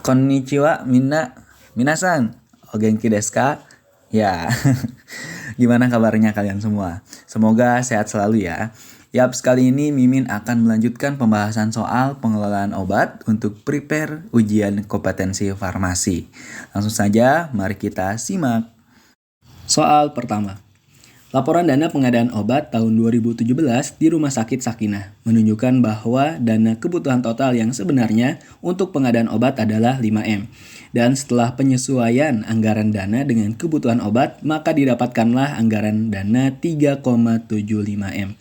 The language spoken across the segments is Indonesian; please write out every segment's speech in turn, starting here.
Konnichiwa, minasan. O genki desu ka? Ya, gimana kabarnya kalian semua? Semoga sehat selalu ya. Yap, sekali ini Mimin akan melanjutkan pembahasan soal pengelolaan obat untuk prepare ujian kompetensi farmasi. Langsung saja, mari kita simak. Soal pertama. Laporan dana pengadaan obat tahun 2017 di Rumah Sakit Sakinah menunjukkan bahwa dana kebutuhan total yang sebenarnya untuk pengadaan obat adalah 5M. Dan setelah penyesuaian anggaran dana dengan kebutuhan obat, maka didapatkanlah anggaran dana 3,75M.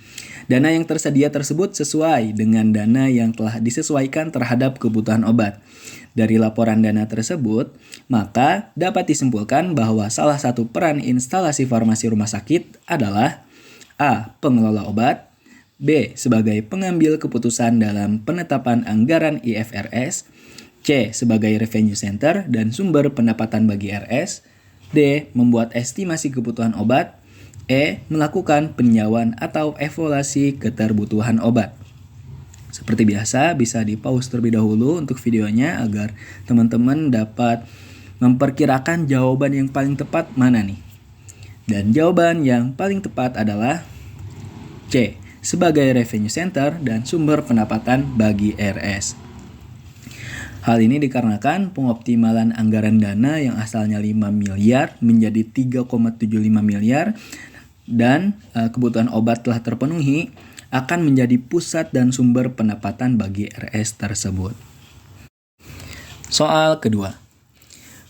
Dana yang tersedia tersebut sesuai dengan dana yang telah disesuaikan terhadap kebutuhan obat. Dari laporan dana tersebut, maka dapat disimpulkan bahwa salah satu peran instalasi farmasi rumah sakit adalah A. Pengelola obat, B. Sebagai pengambil keputusan dalam penetapan anggaran IFRS, C. Sebagai revenue center dan sumber pendapatan bagi RS, D. Membuat estimasi kebutuhan obat, E. Melakukan peninjauan atau evaluasi keterbutuhan obat. Seperti biasa, bisa di-pause terlebih dahulu untuk videonya agar teman-teman dapat memperkirakan jawaban yang paling tepat mana nih. Dan jawaban yang paling tepat adalah C. Sebagai revenue center dan sumber pendapatan bagi RS. Hal ini dikarenakan pengoptimalan anggaran dana yang asalnya 5 miliar menjadi 3,75 miliar dan kebutuhan obat telah terpenuhi, akan menjadi pusat dan sumber pendapatan bagi RS tersebut. Soal kedua.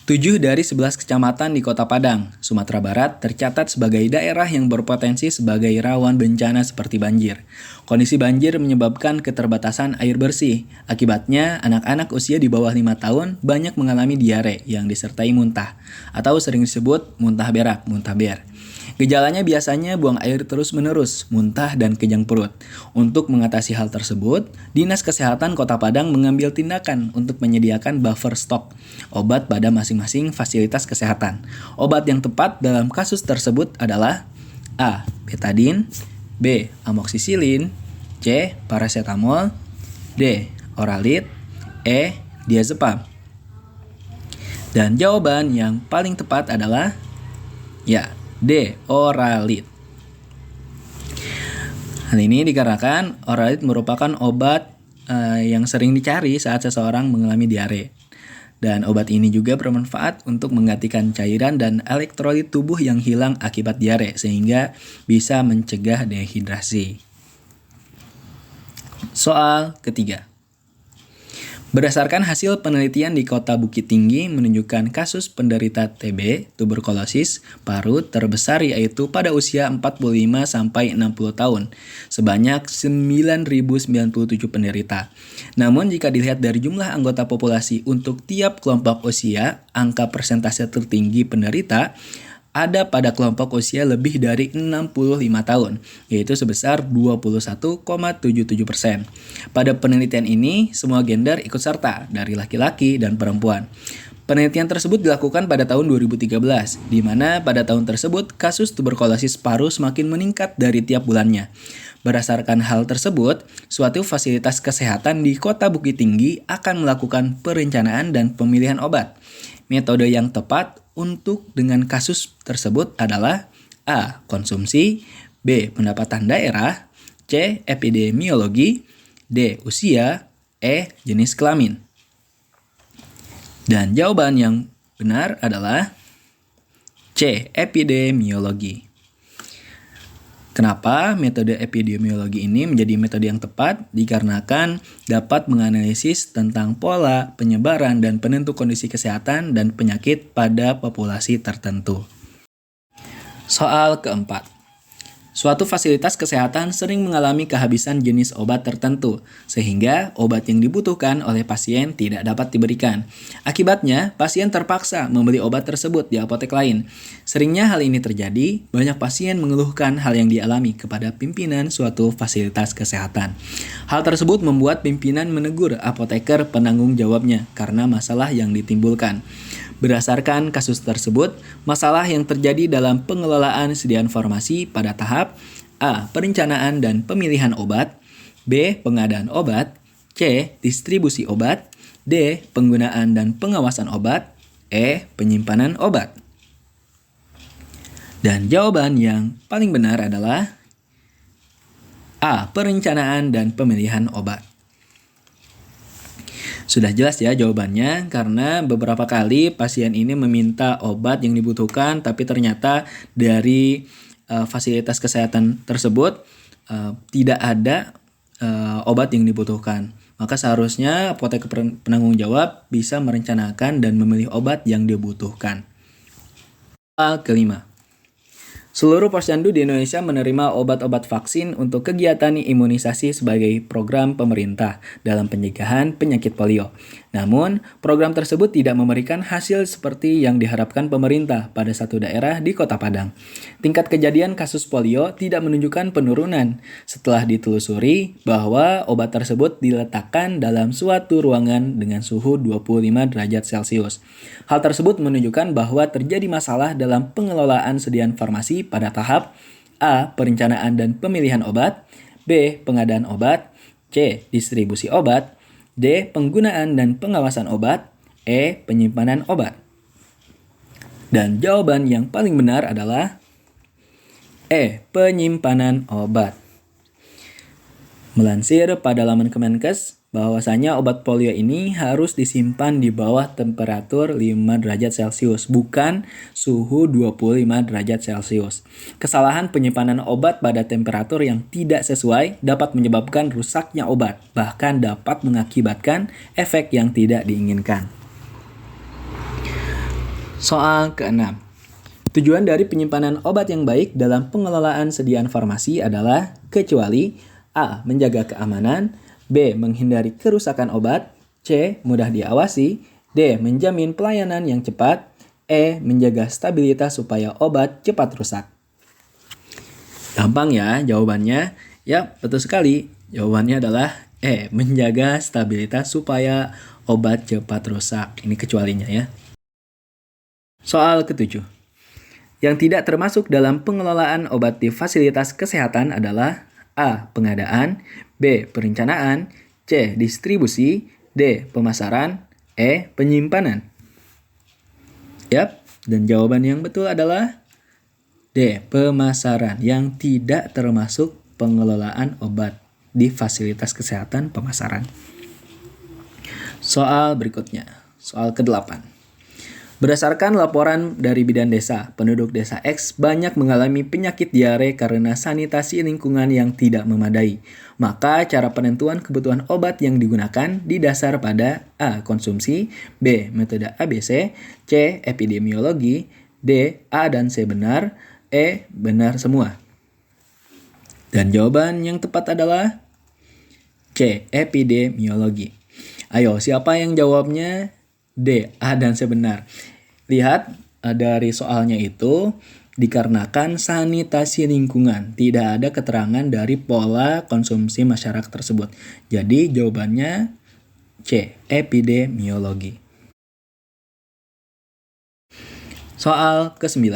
7 dari 11 kecamatan di Kota Padang, Sumatera Barat tercatat sebagai daerah yang berpotensi sebagai rawan bencana seperti banjir. Kondisi banjir menyebabkan keterbatasan air bersih. Akibatnya, anak-anak usia di bawah 5 tahun banyak mengalami diare yang disertai muntah, atau sering disebut muntah berak, muntah ber. Gejalanya biasanya buang air terus-menerus, muntah, dan kejang perut. Untuk mengatasi hal tersebut, Dinas Kesehatan Kota Padang mengambil tindakan untuk menyediakan buffer stok obat pada masing-masing fasilitas kesehatan. Obat yang tepat dalam kasus tersebut adalah A. Betadine, B. Amoxicillin, C. Paracetamol, D. Oralit, E. Diazepam. Dan jawaban yang paling tepat adalah D. Oralit. Hal ini dikarenakan oralit merupakan obat yang sering dicari saat seseorang mengalami diare. Dan obat ini juga bermanfaat untuk menggantikan cairan dan elektrolit tubuh yang hilang akibat diare sehingga bisa mencegah dehidrasi. Soal ketiga. Berdasarkan hasil penelitian di Kota Bukit Tinggi menunjukkan kasus penderita TB, tuberkulosis, paru terbesar yaitu pada usia 45-60 tahun, sebanyak 9.097 penderita. Namun jika dilihat dari jumlah anggota populasi untuk tiap kelompok usia, angka persentase tertinggi penderita ada pada kelompok usia lebih dari 65 tahun, yaitu sebesar 21,77%. Pada penelitian ini, semua gender ikut serta, dari laki-laki dan perempuan. Penelitian tersebut dilakukan pada tahun 2013, di mana pada tahun tersebut kasus tuberkulosis paru semakin meningkat dari tiap bulannya. Berdasarkan hal tersebut, suatu fasilitas kesehatan di Kota Bukit Tinggi akan melakukan perencanaan dan pemilihan obat. Metode yang tepat untuk dengan kasus tersebut adalah A. Konsumsi, B. Pendapatan daerah, C. Epidemiologi, D. Usia, E. Jenis kelamin. Dan jawaban yang benar adalah C. Epidemiologi. Kenapa metode epidemiologi ini menjadi metode yang tepat? Dikarenakan dapat menganalisis tentang pola, penyebaran, dan penentu kondisi kesehatan dan penyakit pada populasi tertentu. Soal keempat. Suatu fasilitas kesehatan sering mengalami kehabisan jenis obat tertentu, sehingga obat yang dibutuhkan oleh pasien tidak dapat diberikan. Akibatnya, pasien terpaksa membeli obat tersebut di apotek lain. Seringnya hal ini terjadi, banyak pasien mengeluhkan hal yang dialami kepada pimpinan suatu fasilitas kesehatan. Hal tersebut membuat pimpinan menegur apoteker penanggung jawabnya karena masalah yang ditimbulkan. Berdasarkan kasus tersebut, masalah yang terjadi dalam pengelolaan sediaan farmasi pada tahap A. Perencanaan dan pemilihan obat, B. Pengadaan obat, C. Distribusi obat, D. Penggunaan dan pengawasan obat. E. Penyimpanan obat. Dan jawaban yang paling benar adalah A. Perencanaan dan pemilihan obat. Sudah jelas ya jawabannya, karena beberapa kali pasien ini meminta obat yang dibutuhkan, tapi ternyata dari fasilitas kesehatan tersebut tidak ada obat yang dibutuhkan. Maka seharusnya apoteker penanggung jawab bisa merencanakan dan memilih obat yang dibutuhkan. Soal kelima. Seluruh posyandu di Indonesia menerima obat-obat vaksin untuk kegiatan imunisasi sebagai program pemerintah dalam pencegahan penyakit polio. Namun, program tersebut tidak memberikan hasil seperti yang diharapkan pemerintah pada satu daerah di Kota Padang. Tingkat kejadian kasus polio tidak menunjukkan penurunan setelah ditelusuri bahwa obat tersebut diletakkan dalam suatu ruangan dengan suhu 25 derajat Celcius. Hal tersebut menunjukkan bahwa terjadi masalah dalam pengelolaan sediaan farmasi pada tahap A. Perencanaan dan pemilihan obat, B. Pengadaan obat, C. Distribusi obat, D. Penggunaan dan pengawasan obat, E. Penyimpanan obat. Dan jawaban yang paling benar adalah E. Penyimpanan obat. Melansir pada laman Kemenkes, bahwasanya obat polio ini harus disimpan di bawah temperatur 5 derajat Celcius, bukan suhu 25 derajat Celcius. Kesalahan penyimpanan obat pada temperatur yang tidak sesuai dapat menyebabkan rusaknya obat, bahkan dapat mengakibatkan efek yang tidak diinginkan. Soal ke-6. Tujuan dari penyimpanan obat yang baik dalam pengelolaan sediaan farmasi adalah kecuali A. Menjaga keamanan, B. Menghindari kerusakan obat, C. Mudah diawasi, D. Menjamin pelayanan yang cepat, E. Menjaga stabilitas supaya obat cepat rusak. Gampang ya jawabannya. Ya, betul sekali. Jawabannya adalah E. Menjaga stabilitas supaya obat cepat rusak. Ini kecualinya ya. Soal ke-7. Yang tidak termasuk dalam pengelolaan obat di fasilitas kesehatan adalah A. Pengadaan, B. Perencanaan, C. Distribusi, D. Pemasaran, E. Penyimpanan. Yap, dan jawaban yang betul adalah D. Pemasaran, yang tidak termasuk pengelolaan obat di fasilitas kesehatan pemasaran. Soal berikutnya, soal ke-8. Berdasarkan laporan dari Bidan Desa, penduduk desa X banyak mengalami penyakit diare karena sanitasi lingkungan yang tidak memadai. Maka cara penentuan kebutuhan obat yang digunakan didasar pada A. Konsumsi, B. Metode ABC, C. Epidemiologi, D. A dan C benar, E. Benar semua. Dan jawaban yang tepat adalah C. Epidemiologi. Ayo, siapa yang jawabnya D. A dan C benar? Lihat dari soalnya itu, dikarenakan sanitasi lingkungan, tidak ada keterangan dari pola konsumsi masyarakat tersebut. Jadi jawabannya C. Epidemiologi. Soal ke-9.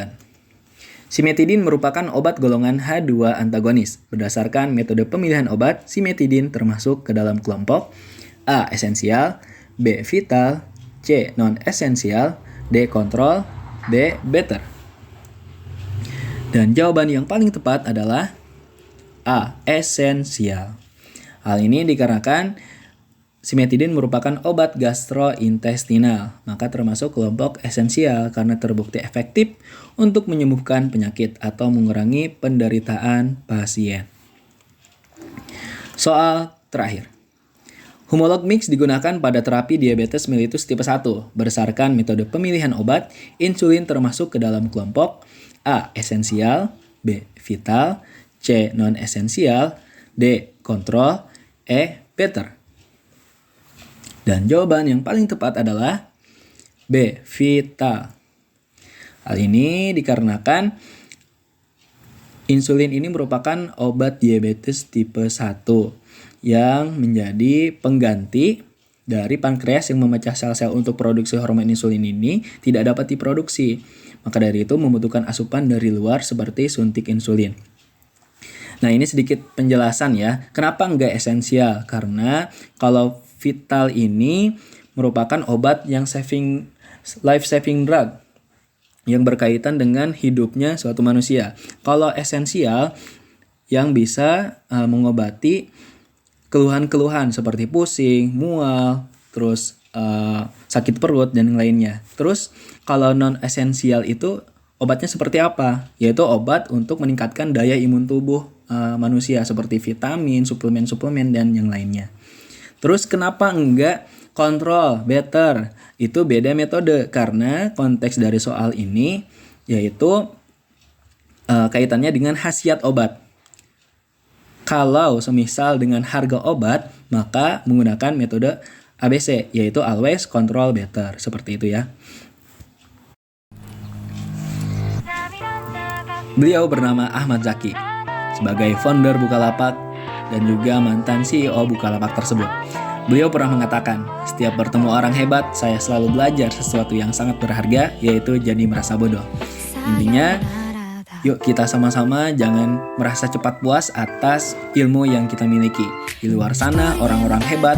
Simetidin merupakan obat golongan H2 antagonis. Berdasarkan metode pemilihan obat, simetidin termasuk ke dalam kelompok A. Esensial, B. Vital, C. Non-esensial, D. Kontrol, D. Better. Dan jawaban yang paling tepat adalah A. Esensial. Hal ini dikarenakan simetidin merupakan obat gastrointestinal, maka termasuk kelompok esensial karena terbukti efektif untuk menyembuhkan penyakit atau mengurangi penderitaan pasien. Soal terakhir. Homolog mix digunakan pada terapi diabetes mellitus tipe 1. Berdasarkan metode pemilihan obat, insulin termasuk ke dalam kelompok A. Esensial, B. Vital, C. Non-esensial, D. Kontrol, E. Better. Dan jawaban yang paling tepat adalah B. Vital. Hal ini dikarenakan insulin ini merupakan obat diabetes tipe 1 yang menjadi pengganti dari pankreas yang memecah sel-sel untuk produksi hormon insulin ini tidak dapat diproduksi. Maka dari itu membutuhkan asupan dari luar seperti suntik insulin. Nah, ini sedikit penjelasan ya. Kenapa nggak esensial? Karena kalau vital ini merupakan obat yang life saving drug yang berkaitan dengan hidupnya suatu manusia. Kalau esensial yang bisa mengobati keluhan-keluhan seperti pusing, mual, terus sakit perut dan yang lainnya. Terus kalau non esensial itu obatnya seperti apa? Yaitu obat untuk meningkatkan daya imun tubuh manusia seperti vitamin, suplemen-suplemen dan yang lainnya. Terus kenapa enggak kontrol, better? Itu beda metode karena konteks dari soal ini yaitu kaitannya dengan khasiat obat. Kalau semisal dengan harga obat, maka menggunakan metode ABC, yaitu always control better. Seperti itu ya. Beliau bernama Ahmad Zaki, sebagai founder Bukalapak dan juga mantan CEO Bukalapak tersebut. Beliau pernah mengatakan, setiap bertemu orang hebat, saya selalu belajar sesuatu yang sangat berharga, yaitu jadi merasa bodoh. Intinya, yuk kita sama-sama jangan merasa cepat puas atas ilmu yang kita miliki. Di luar sana, orang-orang hebat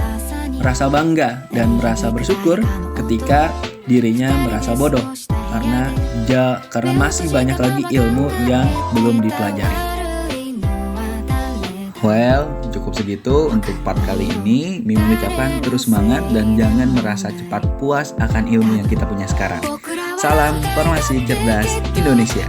merasa bangga dan merasa bersyukur ketika dirinya merasa bodoh. Karena masih banyak lagi ilmu yang belum dipelajari. Well, cukup segitu untuk part kali ini. Mimin ucapkan terus semangat dan jangan merasa cepat puas akan ilmu yang kita punya sekarang. Salam Formasi Cerdas Indonesia.